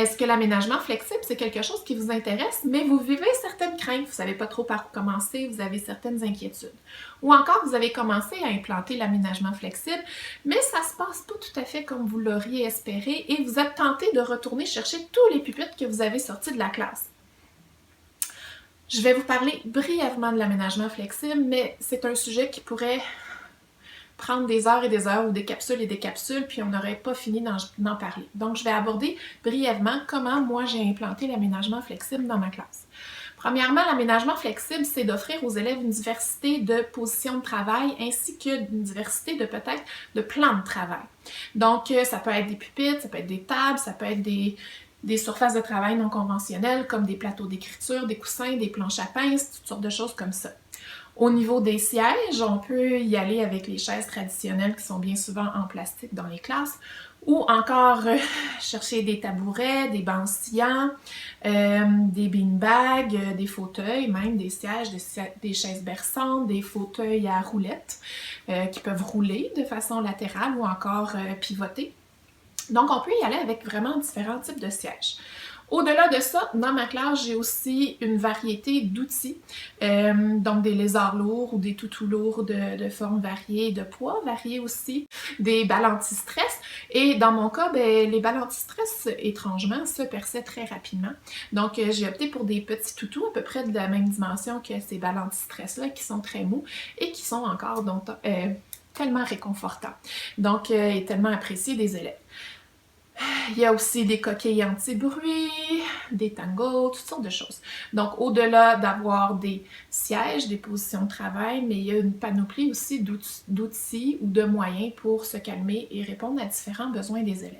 Est-ce que l'aménagement flexible, c'est quelque chose qui vous intéresse, mais vous vivez certaines craintes, vous ne savez pas trop par où commencer, vous avez certaines inquiétudes. Ou encore, vous avez commencé à implanter l'aménagement flexible, mais ça ne se passe pas tout à fait comme vous l'auriez espéré et vous êtes tenté de retourner chercher tous les pupitres que vous avez sortis de la classe. Je vais vous parler brièvement de l'aménagement flexible, mais c'est un sujet qui pourrait prendre des heures et des heures ou des capsules et des capsules, puis on n'aurait pas fini d'en parler. Donc, je vais aborder brièvement comment moi j'ai implanté l'aménagement flexible dans ma classe. Premièrement, l'aménagement flexible, c'est d'offrir aux élèves une diversité de positions de travail ainsi qu'une diversité de peut-être de plans de travail. Donc, ça peut être des pupitres, ça peut être des tables, ça peut être des surfaces de travail non conventionnelles comme des plateaux d'écriture, des coussins, des planches à pince, toutes sortes de choses comme ça. Au niveau des sièges, on peut y aller avec les chaises traditionnelles qui sont bien souvent en plastique dans les classes ou encore chercher des tabourets, des bancs oscillants, des beanbags, des fauteuils, même des sièges, des chaises berçantes, des fauteuils à roulettes qui peuvent rouler de façon latérale ou encore pivoter. Donc, on peut y aller avec vraiment différents types de sièges. Au-delà de ça, dans ma classe, j'ai aussi une variété d'outils, donc des lézards lourds ou des toutous lourds de formes variées, de poids variés aussi, des balles anti-stress. Et dans mon cas, les balles anti-stress, étrangement, se perçaient très rapidement. Donc, j'ai opté pour des petits toutous à peu près de la même dimension que ces balles anti-stress-là, qui sont très mous et qui sont encore tellement réconfortants. Donc, et tellement appréciés des élèves. Il y a aussi des coquilles anti-bruit, des tangles, toutes sortes de choses. Donc, au-delà d'avoir des sièges, des positions de travail, mais il y a une panoplie aussi d'outils ou de moyens pour se calmer et répondre à différents besoins des élèves.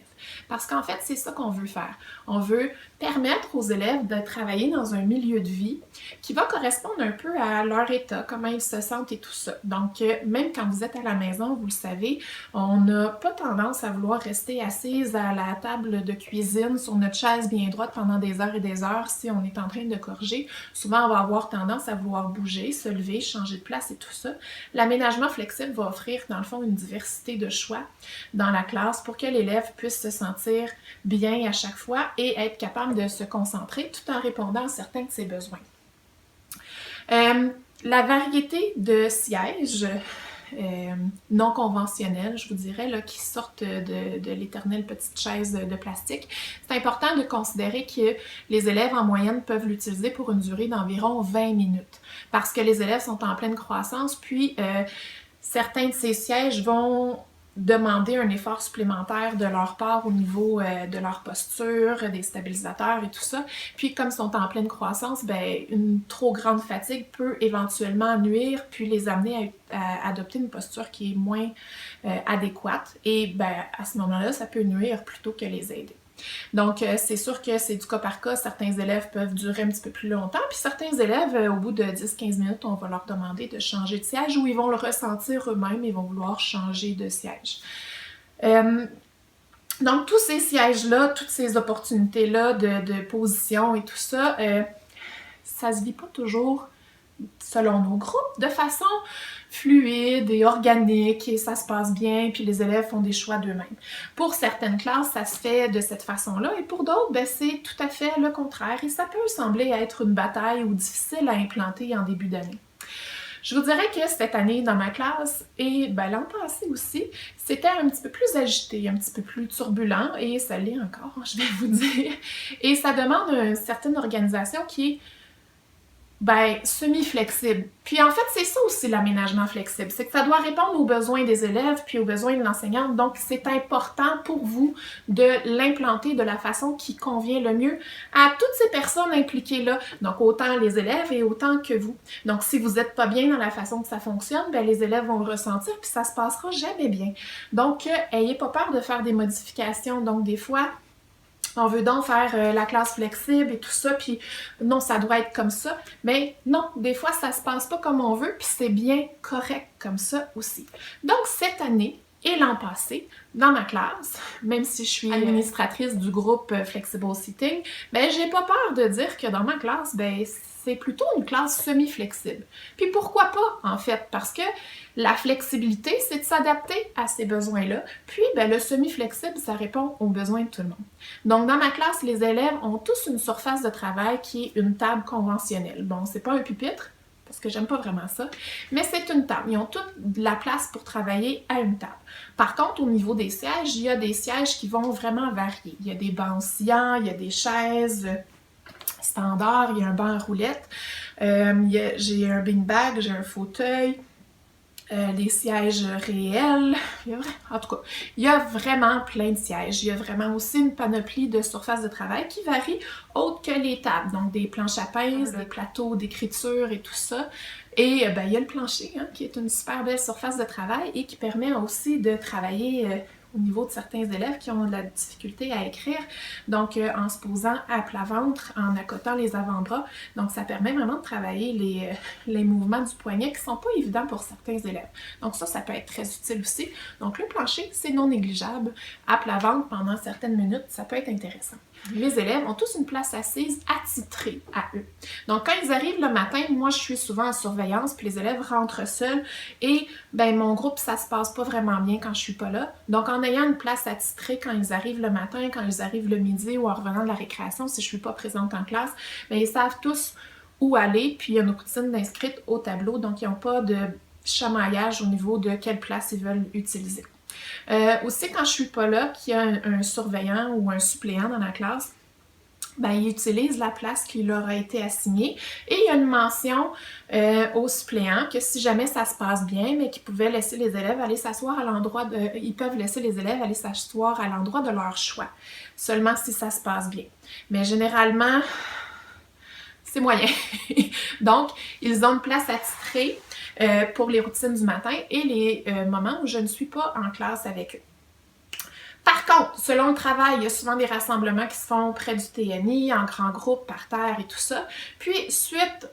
Parce qu'en fait, c'est ça qu'on veut faire. On veut permettre aux élèves de travailler dans un milieu de vie qui va correspondre un peu à leur état, comment ils se sentent et tout ça. Donc, même quand vous êtes à la maison, vous le savez, on n'a pas tendance à vouloir rester assise à la table de cuisine sur notre chaise bien droite pendant des heures et des heures si on est en train de corriger. Souvent, on va avoir tendance à vouloir bouger, se lever, changer de place et tout ça. L'aménagement flexible va offrir, dans le fond, une diversité de choix dans la classe pour que l'élève puisse se sentir bien à chaque fois et être capable de se concentrer tout en répondant à certains de ses besoins. La variété de sièges non conventionnels, je vous dirais, là, qui sortent de l'éternelle petite chaise de plastique, c'est important de considérer que les élèves en moyenne peuvent l'utiliser pour une durée d'environ 20 minutes parce que les élèves sont en pleine croissance, puis certains de ces sièges vont demander un effort supplémentaire de leur part au niveau de leur posture, des stabilisateurs et tout ça. Puis comme ils sont en pleine croissance, une trop grande fatigue peut éventuellement nuire puis les amener à adopter une posture qui est moins adéquate. Et à ce moment-là, ça peut nuire plutôt que les aider. Donc, c'est sûr que c'est du cas par cas. Certains élèves peuvent durer un petit peu plus longtemps, puis certains élèves, au bout de 10-15 minutes, on va leur demander de changer de siège ou ils vont le ressentir eux-mêmes et vont vouloir changer de siège. Donc, tous ces sièges-là, toutes ces opportunités-là de position et tout ça, ça se vit pas toujours selon nos groupes de façon fluide et organique et ça se passe bien puis les élèves font des choix d'eux-mêmes. Pour certaines classes, ça se fait de cette façon-là et pour d'autres, c'est tout à fait le contraire et ça peut sembler être une bataille ou difficile à implanter en début d'année. Je vous dirais que cette année, dans ma classe, et l'an passé aussi, c'était un petit peu plus agité, un petit peu plus turbulent, et ça l'est encore, je vais vous dire. Et ça demande une certaine organisation qui est semi-flexible. Puis en fait, c'est ça aussi l'aménagement flexible, c'est que ça doit répondre aux besoins des élèves puis aux besoins de l'enseignante. Donc, c'est important pour vous de l'implanter de la façon qui convient le mieux à toutes ces personnes impliquées là. Donc, autant les élèves et autant que vous. Donc, si vous n'êtes pas bien dans la façon que ça fonctionne, les élèves vont le ressentir puis ça se passera jamais bien. Donc, ayez pas peur de faire des modifications. Donc, des fois, on veut donc faire la classe flexible et tout ça, puis non, ça doit être comme ça. Mais non, des fois, ça se passe pas comme on veut, puis c'est bien correct comme ça aussi. Donc, cette année et l'an passé, dans ma classe, même si je suis administratrice du groupe Flexible Seating, j'ai pas peur de dire que dans ma classe, c'est plutôt une classe semi-flexible. Puis pourquoi pas, en fait? Parce que La flexibilité, c'est de s'adapter à ces besoins-là. Puis, ben, le semi-flexible, ça répond aux besoins de tout le monde. Donc, dans ma classe, les élèves ont tous une surface de travail qui est une table conventionnelle. Bon, c'est pas un pupitre, parce que j'aime pas vraiment ça, mais c'est une table. Ils ont toute de la place pour travailler à une table. Par contre, au niveau des sièges, il y a des sièges qui vont vraiment varier. Il y a des bancs oscillants, il y a des chaises standards, il y a un banc à roulettes, j'ai un beanbag, j'ai un fauteuil, des sièges réels. En tout cas, il y a vraiment plein de sièges. Il y a vraiment aussi une panoplie de surfaces de travail qui varie autre que les tables. Donc, des planches à pince, des plateaux d'écriture et tout ça. Et ben, il y a le plancher, hein, qui est une super belle surface de travail et qui permet aussi de travailler au niveau de certains élèves qui ont de la difficulté à écrire, donc en se posant à plat ventre, en accotant les avant-bras. Donc ça permet vraiment de travailler les mouvements du poignet qui sont pas évidents pour certains élèves. Donc ça peut être très utile aussi. Donc le plancher, c'est non négligeable. À plat ventre pendant certaines minutes, ça peut être intéressant. Mes élèves ont tous une place assise attitrée à eux. Donc, quand ils arrivent le matin, moi, je suis souvent en surveillance, puis les élèves rentrent seuls et ben mon groupe, ça se passe pas vraiment bien quand je suis pas là. Donc, en ayant une place attitrée quand ils arrivent le matin, quand ils arrivent le midi ou en revenant de la récréation, si je suis pas présente en classe, ben ils savent tous où aller, puis il y a une routine d'inscrite au tableau, donc ils n'ont pas de chamaillage au niveau de quelle place ils veulent utiliser. Aussi, quand je suis pas là, qu'il y a un surveillant ou un suppléant dans la classe, ben, il utilise la place qui leur a été assignée et il y a une mention au suppléant que si jamais ça se passe bien, mais qu'ils pouvaient laisser les élèves aller s'asseoir à l'endroit ils peuvent laisser les élèves aller s'asseoir à l'endroit de leur choix, seulement si ça se passe bien. Mais généralement, c'est moyen. Donc, ils ont une place attitrée pour les routines du matin et les moments où je ne suis pas en classe avec eux. Par contre, selon le travail, il y a souvent des rassemblements qui se font près du TNI, en grand groupe, par terre et tout ça. Puis, suite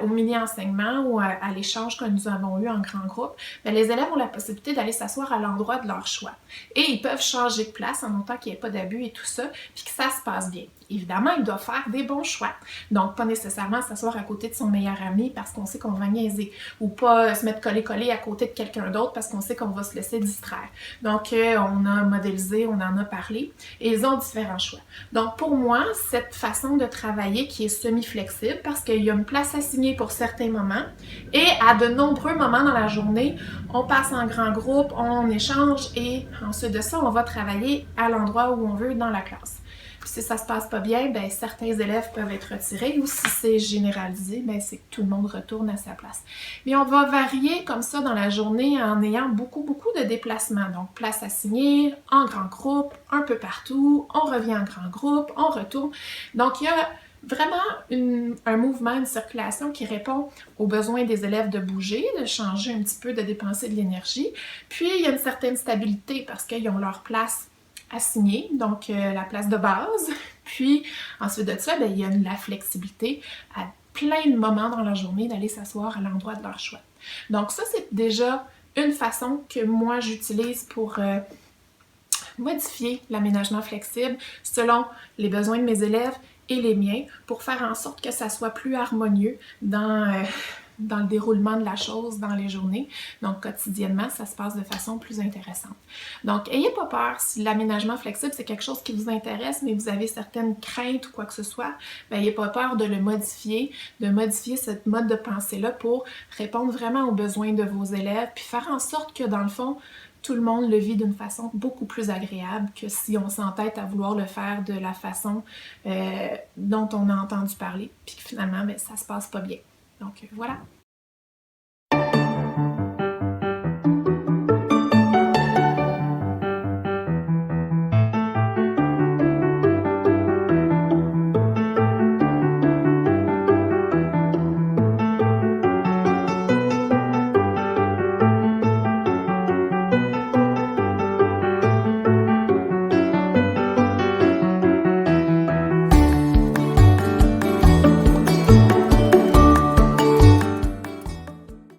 au mini-enseignement ou à l'échange que nous avons eu en grand groupe, bien, les élèves ont la possibilité d'aller s'asseoir à l'endroit de leur choix. Et ils peuvent changer de place en autant qu'il n'y ait pas d'abus et tout ça, puis que ça se passe bien. Évidemment, ils doivent faire des bons choix. Donc, pas nécessairement s'asseoir à côté de son meilleur ami parce qu'on sait qu'on va niaiser. Ou pas se mettre collé-collé à côté de quelqu'un d'autre parce qu'on sait qu'on va se laisser distraire. Donc, on a modélisé, on en a parlé. Et ils ont différents choix. Donc, pour moi, cette façon de travailler qui est semi-flexible parce qu'il y a une place assignée pour certains moments et à de nombreux moments dans la journée, on passe en grand groupe, on échange et ensuite de ça, on va travailler à l'endroit où on veut dans la classe. Si ça se passe pas bien, ben certains élèves peuvent être retirés ou si c'est généralisé, ben c'est que tout le monde retourne à sa place. Mais on va varier comme ça dans la journée en ayant beaucoup de déplacements. Donc, place assignée, en grand groupe, un peu partout, on revient en grand groupe, on retourne. Donc, il y a vraiment un mouvement, une circulation qui répond aux besoins des élèves de bouger, de changer un petit peu, de dépenser de l'énergie. Puis, il y a une certaine stabilité parce qu'ils ont leur place assignée, donc la place de base. Puis, ensuite de ça, ben, il y a la flexibilité à plein de moments dans la journée d'aller s'asseoir à l'endroit de leur choix. Donc ça, c'est déjà une façon que moi, j'utilise pour modifier l'aménagement flexible selon les besoins de mes élèves et les miens pour faire en sorte que ça soit plus harmonieux dans le déroulement de la chose dans les journées. Donc, quotidiennement, ça se passe de façon plus intéressante. Donc, ayez pas peur si l'aménagement flexible, c'est quelque chose qui vous intéresse, mais vous avez certaines craintes ou quoi que ce soit, bien, ayez pas peur de le modifier, de modifier cette mode de pensée-là pour répondre vraiment aux besoins de vos élèves, puis faire en sorte que, dans le fond, tout le monde le vit d'une façon beaucoup plus agréable que si on s'entête à vouloir le faire de la façon dont on a entendu parler, puis que finalement, bien, ça se passe pas bien. Donc, voilà.